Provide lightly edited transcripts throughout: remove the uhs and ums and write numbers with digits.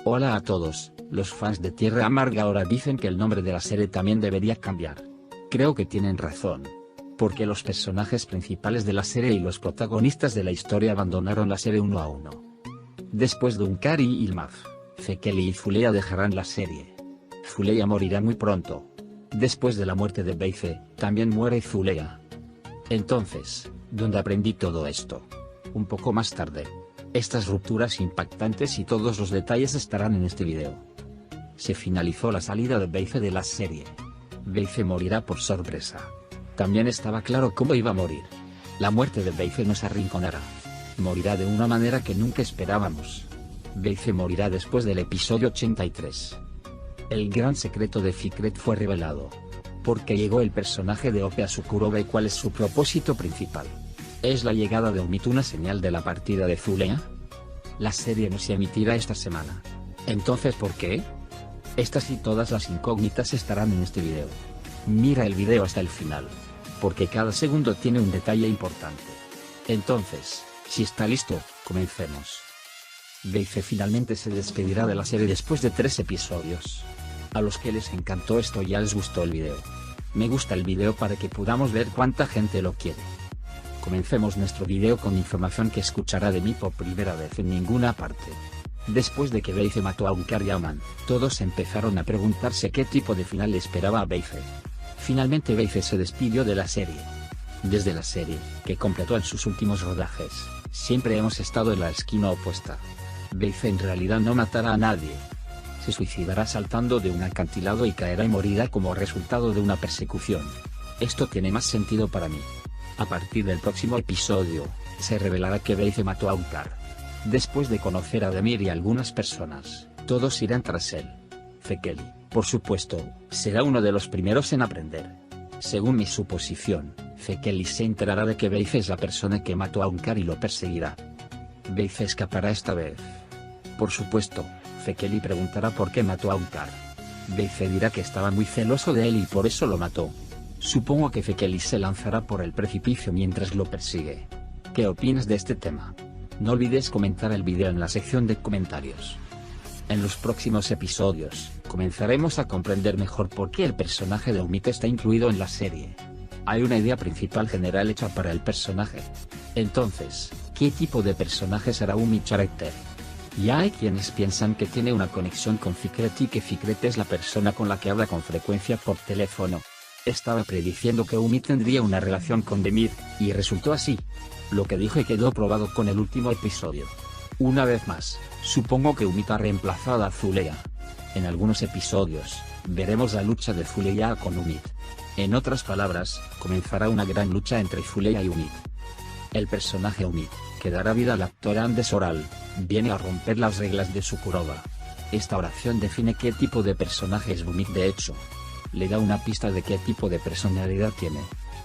Hola a todos, los fans de Tierra Amarga ahora dicen que el nombre de la serie también debería cambiar. Creo que tienen razón. Porque los personajes principales de la serie y los protagonistas de la historia abandonaron la serie uno a uno. Después de Unkar y Ilmaz, Fekeli y Zulea dejarán la serie. Zulea morirá muy pronto. Después de la muerte de Beyfe, también muere Zulea. Entonces, ¿dónde aprendí todo esto? Un poco más tarde. Estas rupturas impactantes y todos los detalles estarán en este video. Se finalizó la salida de Beyfe de la serie. Beyfe morirá por sorpresa. También estaba claro cómo iba a morir. La muerte de Beyfe nos arrinconará. Morirá de una manera que nunca esperábamos. Beyfe morirá después del episodio 83. El gran secreto de Fikret fue revelado. ¿Por qué llegó el personaje de Ope a Sukuroba y cuál es su propósito principal? ¿Es la llegada de Umit una señal de la partida de Zulea? La serie no se emitirá esta semana. Entonces, ¿por qué? Estas y todas las incógnitas estarán en este video. Mira el video hasta el final. Porque cada segundo tiene un detalle importante. Entonces, si está listo, comencemos. Beyfe finalmente se despedirá de la serie después de 3 episodios. A los que les encantó esto ya les gustó el video. Me gusta el video para que podamos ver cuánta gente lo quiere. Comencemos nuestro video con información que escuchará de mí por primera vez en ninguna parte. Después de que Beyfe mató a Unkar y Aman, todos empezaron a preguntarse qué tipo de final le esperaba a Beyfe. Finalmente Beyfe se despidió de la serie. Desde la serie, que completó en sus últimos rodajes, siempre hemos estado en la esquina opuesta. Beyfe en realidad no matará a nadie. Se suicidará saltando de un acantilado y caerá y morirá como resultado de una persecución. Esto tiene más sentido para mí. A partir del próximo episodio, se revelará que Beyfe mató a Unkar. Después de conocer a Demir y algunas personas, todos irán tras él. Fekeli, por supuesto, será uno de los primeros en aprender. Según mi suposición, Fekeli se enterará de que Beyfe es la persona que mató a Unkar y lo perseguirá. Beyfe escapará esta vez. Por supuesto, Fekeli preguntará por qué mató a Unkar. Beyfe dirá que estaba muy celoso de él y por eso lo mató. Supongo que Fekeli se lanzará por el precipicio mientras lo persigue. ¿Qué opinas de este tema? No olvides comentar el video en la sección de comentarios. En los próximos episodios, comenzaremos a comprender mejor por qué el personaje de Umit está incluido en la serie. Hay una idea principal general hecha para el personaje. Entonces, ¿qué tipo de personaje será Umit Character? Ya hay quienes piensan que tiene una conexión con Fikret y que Fikret es la persona con la que habla con frecuencia por teléfono. Estaba prediciendo que Umit tendría una relación con Demir, y resultó así. Lo que dije quedó probado con el último episodio. Una vez más, supongo que Umit ha reemplazado a Zulea. En algunos episodios, veremos la lucha de Zulea con Umit. En otras palabras, comenzará una gran lucha entre Zulea y Umit. El personaje Umit, que dará vida al actor Andes Oral, viene a romper las reglas de Sukuroba. Esta oración define qué tipo de personaje es Umit de hecho. Le da una pista de qué tipo de personalidad tiene.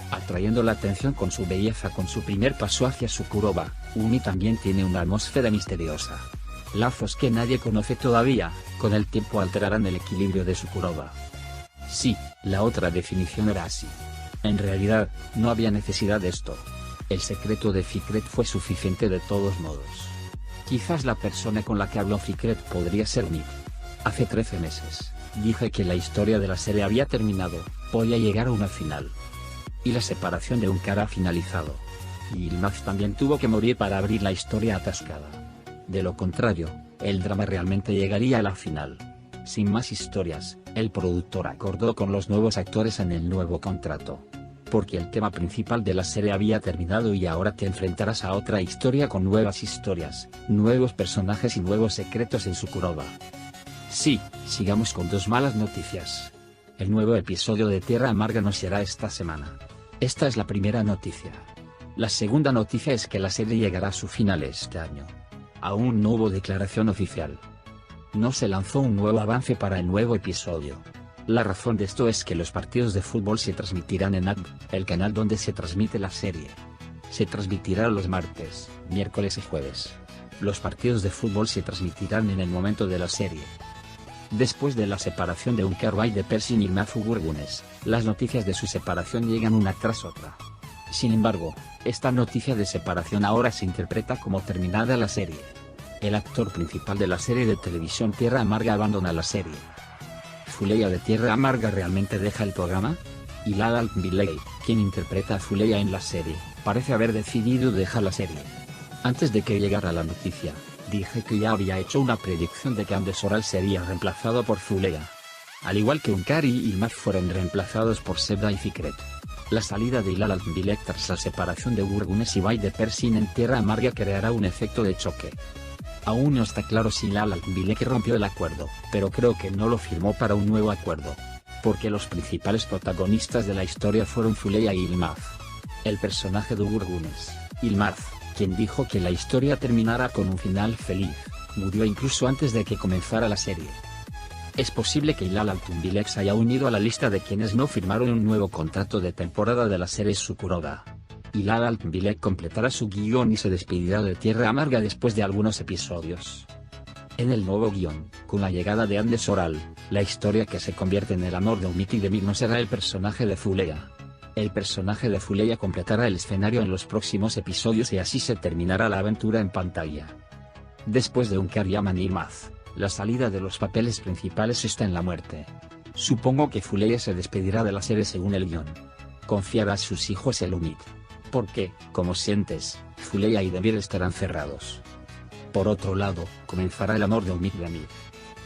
Atrayendo la atención con su belleza con su primer paso hacia Sukuroba, Umit también tiene una atmósfera misteriosa. Lazos que nadie conoce todavía, con el tiempo alterarán el equilibrio de Sukuroba. Sí, la otra definición era así. En realidad, no había necesidad de esto. El secreto de Fikret fue suficiente de todos modos. Quizás la persona con la que habló Fikret podría ser Umit. Hace 13 meses, dije que la historia de la serie había terminado, podía llegar a una final. Y la separación de Unkar ha finalizado. Y Ilmaz también tuvo que morir para abrir la historia atascada. De lo contrario, el drama realmente llegaría a la final. Sin más historias, el productor acordó con los nuevos actores en el nuevo contrato. Porque el tema principal de la serie había terminado y ahora te enfrentarás a otra historia con nuevas historias, nuevos personajes y nuevos secretos en Sukuroba. Sí, sigamos con 2 malas noticias. El nuevo episodio de Tierra Amarga nos llegará esta semana. Esta es la primera noticia. La segunda noticia es que la serie llegará a su final este año. Aún no hubo declaración oficial. No se lanzó un nuevo avance para el nuevo episodio. La razón de esto es que los partidos de fútbol se transmitirán en ADB, el canal donde se transmite la serie. Se transmitirá los martes, miércoles y jueves. Los partidos de fútbol se transmitirán en el momento de la serie. Después de la separación de Unkar y de Persin y Mafu Gurgunes, las noticias de su separación llegan una tras otra. Sin embargo, esta noticia de separación ahora se interpreta como terminada la serie. El actor principal de la serie de televisión Tierra Amarga abandona la serie. ¿Fuleya de Tierra Amarga realmente deja el programa? Hilal Al-Bilei, quien interpreta a Fuleya en la serie, parece haber decidido dejar la serie. Antes de que llegara la noticia, dije que ya había hecho una predicción de que Andes Oral sería reemplazado por Fuleya. Al igual que Unkar y Ilmaz fueron reemplazados por Sebda y Fikret. La salida de Hilal Al-Bilei tras la separación de Gurgunes y Bay de Persin en Tierra Amarga creará un efecto de choque. Aún no está claro si Hilal Al-Bilei rompió el acuerdo, pero creo que no lo firmó para un nuevo acuerdo. Porque los principales protagonistas de la historia fueron Fuleya y Ilmaz. El personaje de Gurgunes, Ilmaz, quien dijo que la historia terminara con un final feliz, murió incluso antes de que comenzara la serie. Es posible que Hilal Al-Bilei se haya unido a la lista de quienes no firmaron un nuevo contrato de temporada de la serie Sukuroga. Hilal Al-Bilei completará su guión y se despedirá de Tierra Amarga después de algunos episodios. En el nuevo guión, con la llegada de Andes Oral, la historia que se convierte en el amor de Umit y Demir no será el personaje de Fuleya. El personaje de Fuleya completará el escenario en los próximos episodios y así se terminará la aventura en pantalla. Después de Unkar y Aman y Ilmaz, la salida de los papeles principales está en la muerte. Supongo que Fuleya se despedirá de la serie según el guión. Confiará a sus hijos el Umit. Porque, como sientes, Fuleya y Demir estarán cerrados. Por otro lado, comenzará el amor de Umit y Demir.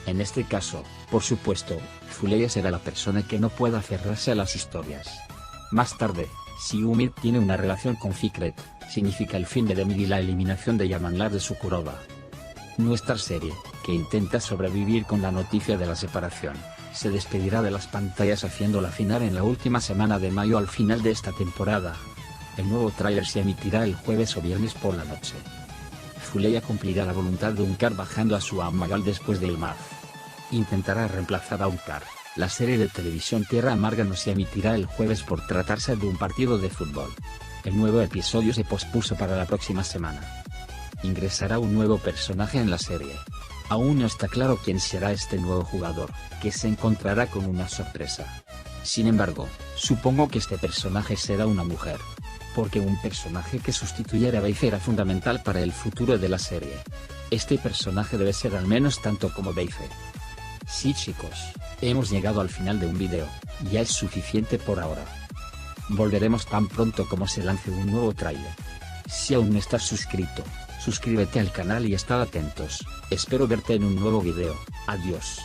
En este caso, por supuesto, Fuleya será la persona que no pueda aferrarse a las historias. Más tarde, si Umit tiene una relación con Fikret, significa el fin de Demir y la eliminación de Yamanlar de Sukuroga. Nuestra serie, que intenta sobrevivir con la noticia de la separación, se despedirá de las pantallas haciendo la final en la última semana de mayo al final de esta temporada. El nuevo tráiler se emitirá el jueves o viernes por la noche. Fuleya cumplirá la voluntad de Unkar bajando a su Amagal después de Ilmaz. Intentará reemplazar a Unkar. La serie de televisión Tierra Amarga no se emitirá el jueves por tratarse de un partido de fútbol. El nuevo episodio se pospuso para la próxima semana. Ingresará un nuevo personaje en la serie. Aún no está claro quién será este nuevo jugador, que se encontrará con una sorpresa. Sin embargo, supongo que este personaje será una mujer. Porque un personaje que sustituyera a Beif era fundamental para el futuro de la serie. Este personaje debe ser al menos tanto como Beif. Sí chicos, hemos llegado al final de un video, ya es suficiente por ahora. Volveremos tan pronto como se lance un nuevo tráiler. Si aún no estás suscrito, suscríbete al canal y estad atentos, espero verte en un nuevo video, adiós.